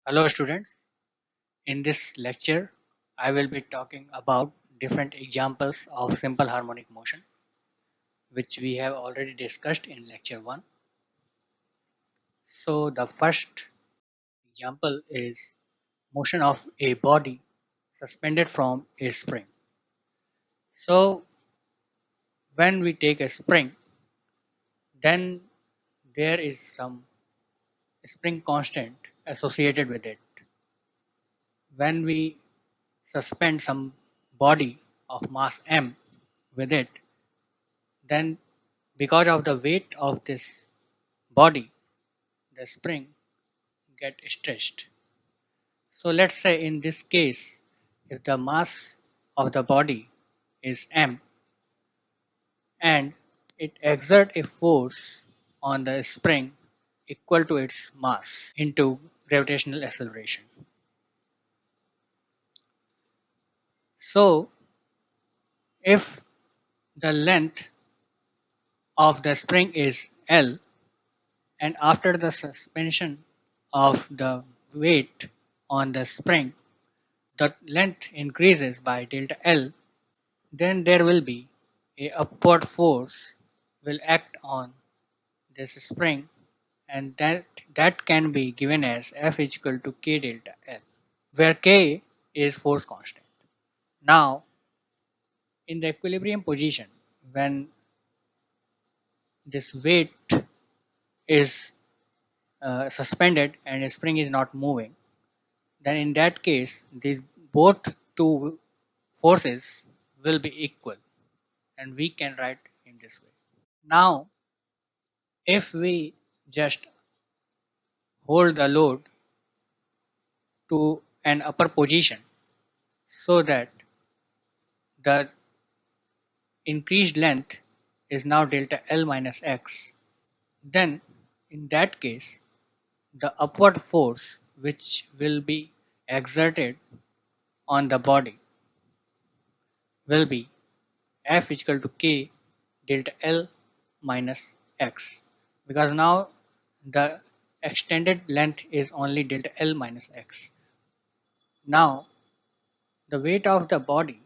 Hello students, in this lecture I will be talking about different examples of simple harmonic motion which we have already discussed in lecture 1. So the first example is motion of a body suspended from a spring. So when we take a spring, then there is some spring constant associated with it. When we suspend some body of mass m with it, then because of the weight of this body, the spring get stretched. So let's say in this case, if the mass of the body is m and it exert a force on the spring equal to its mass into gravitational acceleration. So if the length of the spring is L, and after the suspension of the weight on the spring, the length increases by delta L, then there will be a upward force will act on this spring, and that can be given as F is equal to K delta L, where K is force constant. Now in the equilibrium position, when this weight is suspended and a spring is not moving, then in that case these both two forces will be equal, and we can write in this way. Now if we just hold the load to an upper position so that the increased length is now delta L minus x, then in that case the upward force which will be exerted on the body will be F is equal to K delta L minus x, because now the extended length is only delta L minus x. Now the weight of the body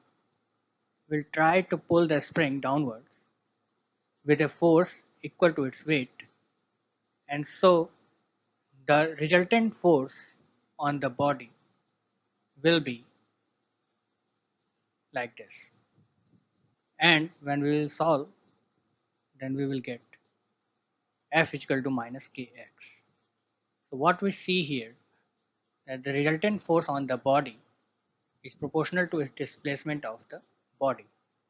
will try to pull the spring downwards with a force equal to its weight, and so the resultant force on the body will be like this. And when we will solve, then we will get F is equal to minus kx. So what we see here, that the resultant force on the body is proportional to its displacement of the body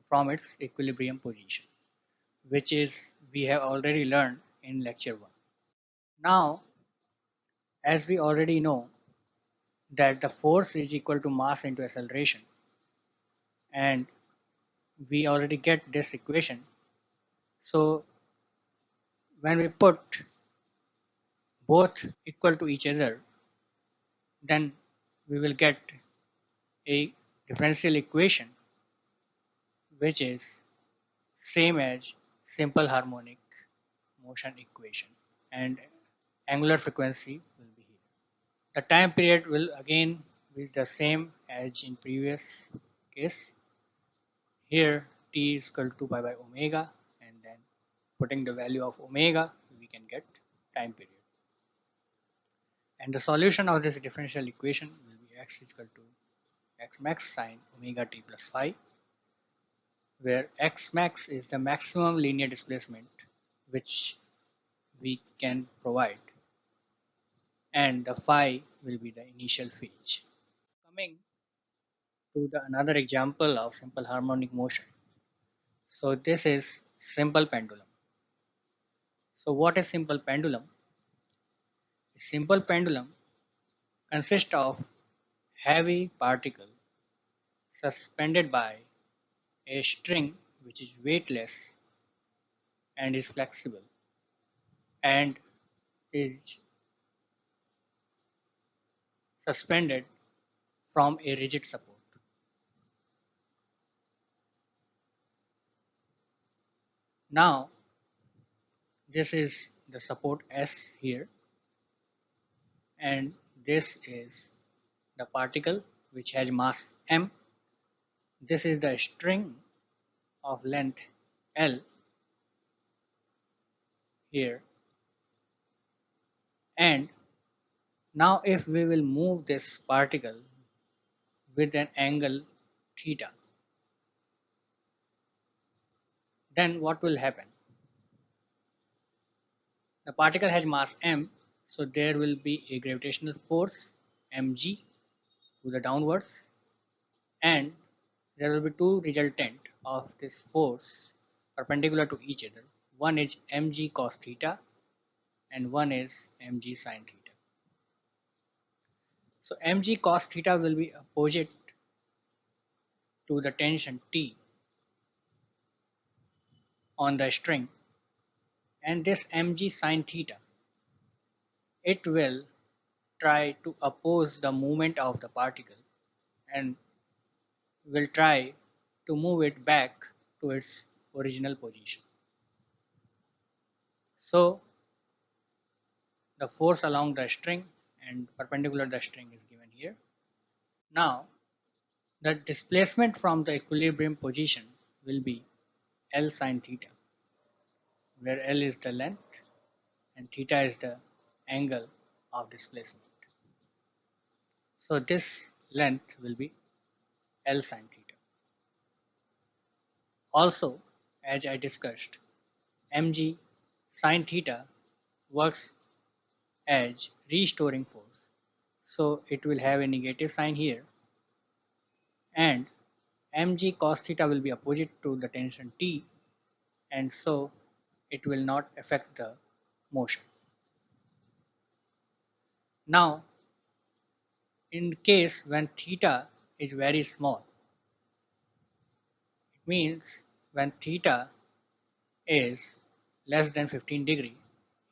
from its equilibrium position, which is we have already learned in lecture 1. Now as we already know that the force is equal to mass into acceleration, and we already get this equation, so when we put both equal to each other, then we will get a differential equation which is same as simple harmonic motion equation, and angular frequency will be here. The time period will again be the same as in previous case. Here t is equal to pi by omega, and then putting the value of omega we can get time period. And the solution of this differential equation will be x is equal to x max sine omega t plus phi, where x max is the maximum linear displacement which we can provide, and the phi will be the initial phase. Coming to the another example of simple harmonic motion. So this is simple pendulum. So what is simple pendulum? A simple pendulum consists of heavy particle suspended by a string which is weightless and is flexible and is suspended from a rigid support. Now this is the support S here, and this is the particle which has mass m. This is the string of length L here, and now if we will move this particle with an angle theta, then what will happen? The particle has mass m, so there will be a gravitational force mg to the downwards, and there will be two resultant of this force perpendicular to each other. One is mg cos theta and one is mg sin theta. So mg cos theta will be opposite to the tension T on the string, and this mg sin theta, it will try to oppose the movement of the particle and will try to move it back to its original position. So the force along the string and perpendicular the string is given here. Now the displacement from the equilibrium position will be L sin theta, where L is the length and theta is the angle of displacement. So this length will be L sin theta. Also, as I discussed, mg sin theta works as restoring force. So it will have a negative sign here, and mg cos theta will be opposite to the tension T, and so it will not affect the motion. Now, in case when theta is very small, it means when theta is less than 15 degree,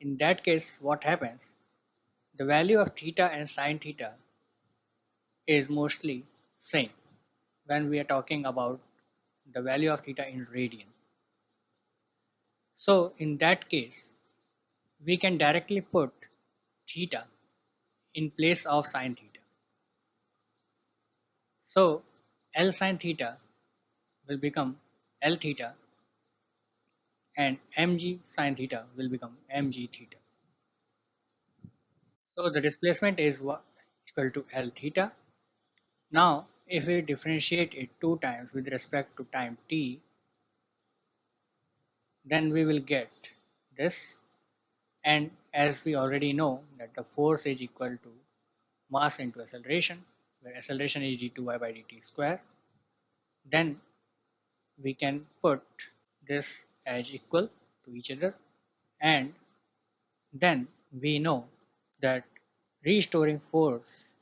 in that case what happens? The value of theta and sine theta is mostly same when we are talking about the value of theta in radian. So in that case, we can directly put theta in place of sine theta. So L sine theta will become L theta and mg sine theta will become mg theta. So the displacement is equal to L theta. Now if we differentiate it two times with respect to time t, then we will get this, and as we already know that the force is equal to mass into acceleration, where acceleration is d2y by dt square, then we can put this as equal to each other, and then we know that restoring force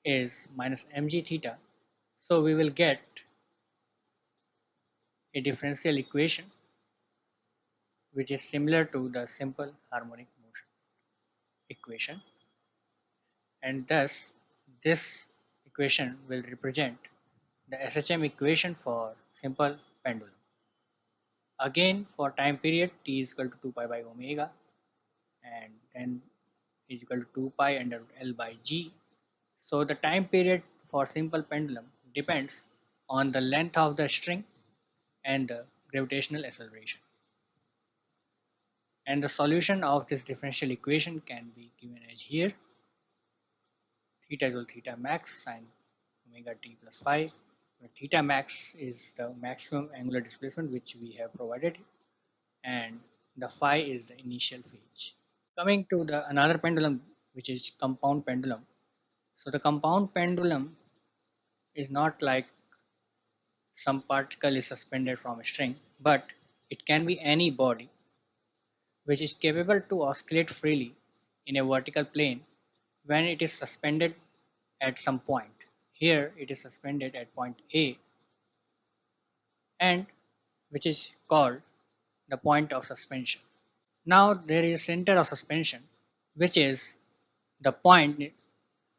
is minus mg theta, so we will get a differential equation which is similar to the simple harmonic motion equation, and thus this equation will represent the SHM equation for simple pendulum. Again, for time period t is equal to 2 pi by omega, and then is equal to 2 pi under L by g. So the time period for simple pendulum depends on the length of the string and the gravitational acceleration. And the solution of this differential equation can be given as here: theta equal theta max sine omega t plus phi, where theta max is the maximum angular displacement which we have provided, and the phi is the initial phase. Coming to the another pendulum, which is compound pendulum. So the compound pendulum is not like some particle is suspended from a string, but it can be any body which is capable to oscillate freely in a vertical plane when it is suspended at some point. Here it is suspended at point A, and which is called the point of suspension. Now there is center of suspension, which is the point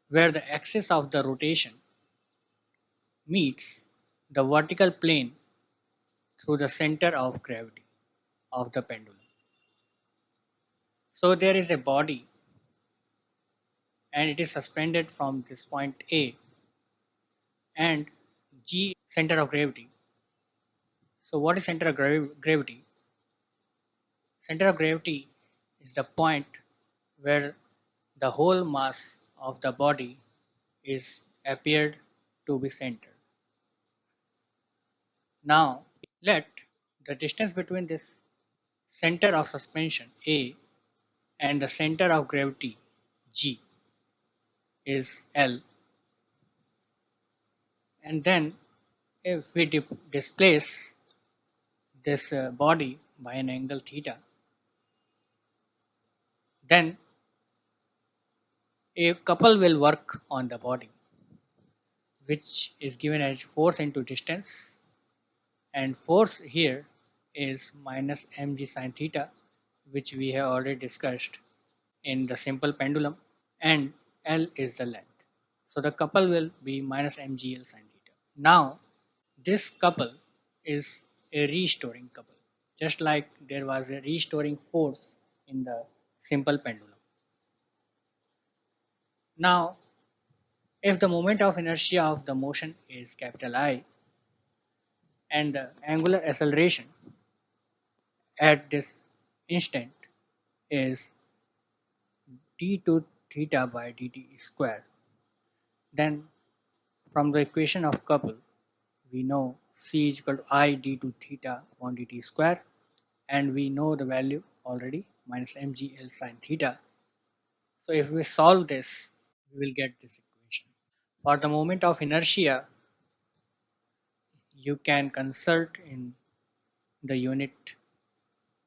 where the axis of the rotation meets the vertical plane through the center of gravity of the pendulum. So there is a body, and it is suspended from this point A, and G center of gravity. So what is center of gravity? Center of gravity is the point where the whole mass of the body is appeared to be centered. Now let the distance between this center of suspension A and the center of gravity G is L, and then if we displace this body by an angle theta, then a couple will work on the body, which is given as force into distance, and force here is minus mg sine theta, which we have already discussed in the simple pendulum, and L is the length. So the couple will be minus mgl sine theta. Now this couple is a restoring couple, just like there was a restoring force in the simple pendulum. Now if the moment of inertia of the motion is capital I, and the angular acceleration at this instant is d2 theta by dt square, then from the equation of couple we know c is equal to I d2 theta upon dt square, and we know the value already minus mgl sine theta. So if we solve this, we will get this equation. For the moment of inertia, you can consult in the unit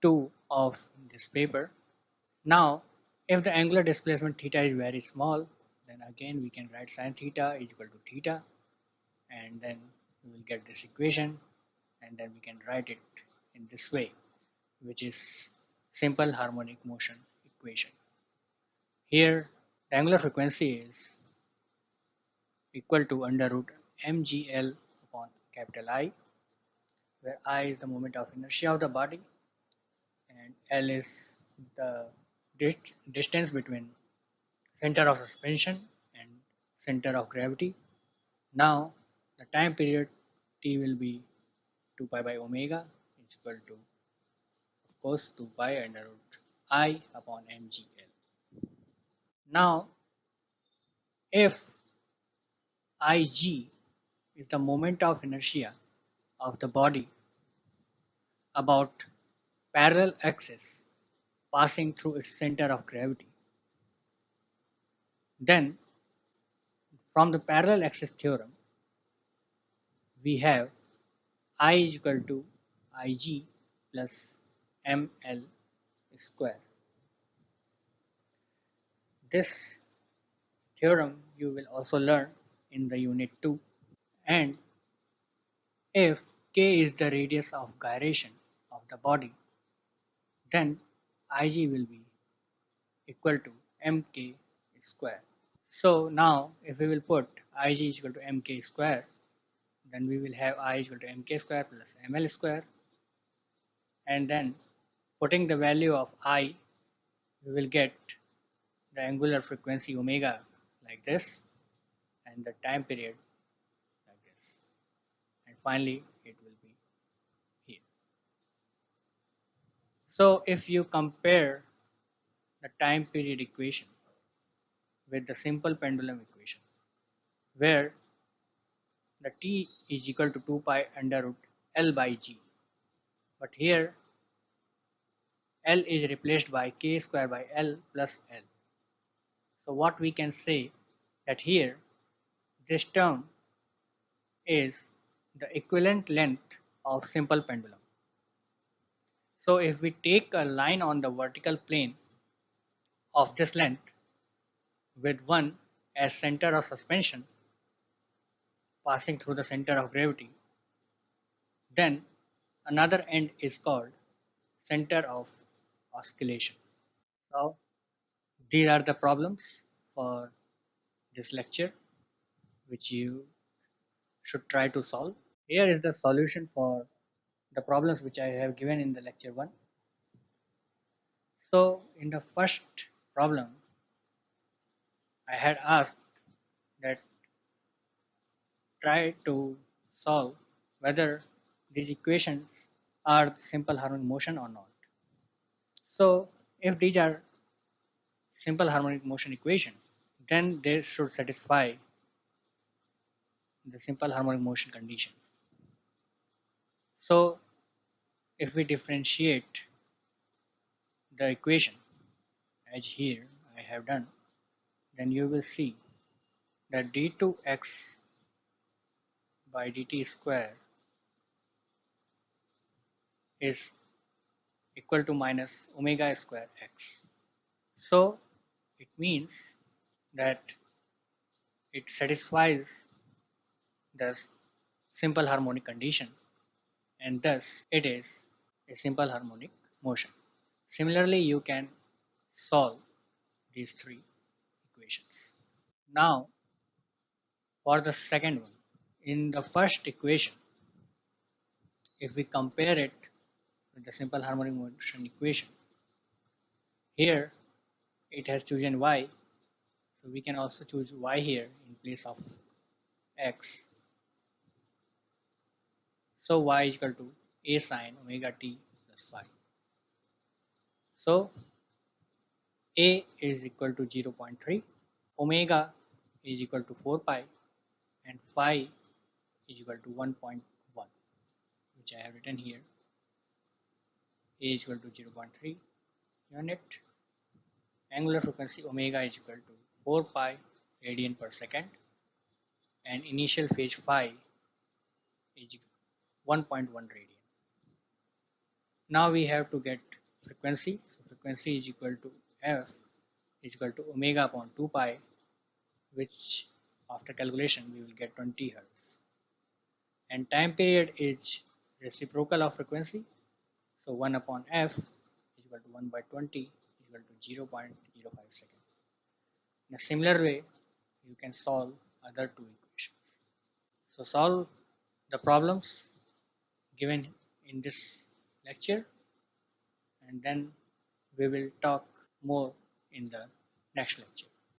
2 of this paper. Now, if the angular displacement theta is very small, then again we can write sine theta is equal to theta, and then we will get this equation, and then we can write it in this way, which is simple harmonic motion equation. Here, the angular frequency is equal to under root mgl upon capital I, where I is the moment of inertia of the body and L is the distance between center of suspension and center of gravity. Now the time period t will be 2 pi by omega is equal to, of course, 2 pi under root I upon mgl. Now if Ig is the moment of inertia of the body about parallel axis passing through its center of gravity, then from the parallel axis theorem we have I is equal to Ig plus ml square. This theorem you will also learn in the unit 2, and if k is the radius of gyration of the body, then Ig will be equal to mk square. So now if we will put Ig is equal to mk square, then we will have I is equal to mk square plus ml square, and then putting the value of I, we will get the angular frequency omega like this, and the time period like this, and finally it will be here. So if you compare the time period equation with the simple pendulum equation, where the t is equal to 2 pi under root L by g, but here L is replaced by k square by L plus L. So what we can say that here this term is the equivalent length of simple pendulum. So if we take a line on the vertical plane of this length with one as center of suspension passing through the center of gravity, then another end is called center of oscillation. So these are the problems for this lecture which you should try to solve. Here is the solution for the problems which I have given in the lecture 1. So in the first problem, I had asked that try to solve whether these equations are simple harmonic motion or not. So if these are simple harmonic motion equation, then they should satisfy the simple harmonic motion condition. So if we differentiate the equation as here I have done, then you will see that d2x by dt square is equal to minus omega square x. So it means that it satisfies the simple harmonic condition, and thus it is a simple harmonic motion. Similarly, you can solve these three equations. Now for the second one. In the first equation, if we compare it with the simple harmonic motion equation, here it has chosen y, so we can also choose y here in place of x. So y is equal to a sine omega t plus phi. So a is equal to 0.3, omega is equal to 4 pi, and phi is equal to 1.1, which I have written here. A is equal to 0.3 unit. Angular frequency omega is equal to 4 pi radian per second, and initial phase phi is 1.1 radian. Now we have to get frequency. So frequency is equal to f is equal to omega upon 2 pi, which after calculation we will get 20 hertz. And time period is reciprocal of frequency. So 1 upon f is equal to 1 by 20 is equal to 0.05 seconds. In a similar way, you can solve other two equations. So solve the problems given in this lecture, and then we will talk more in the next lecture.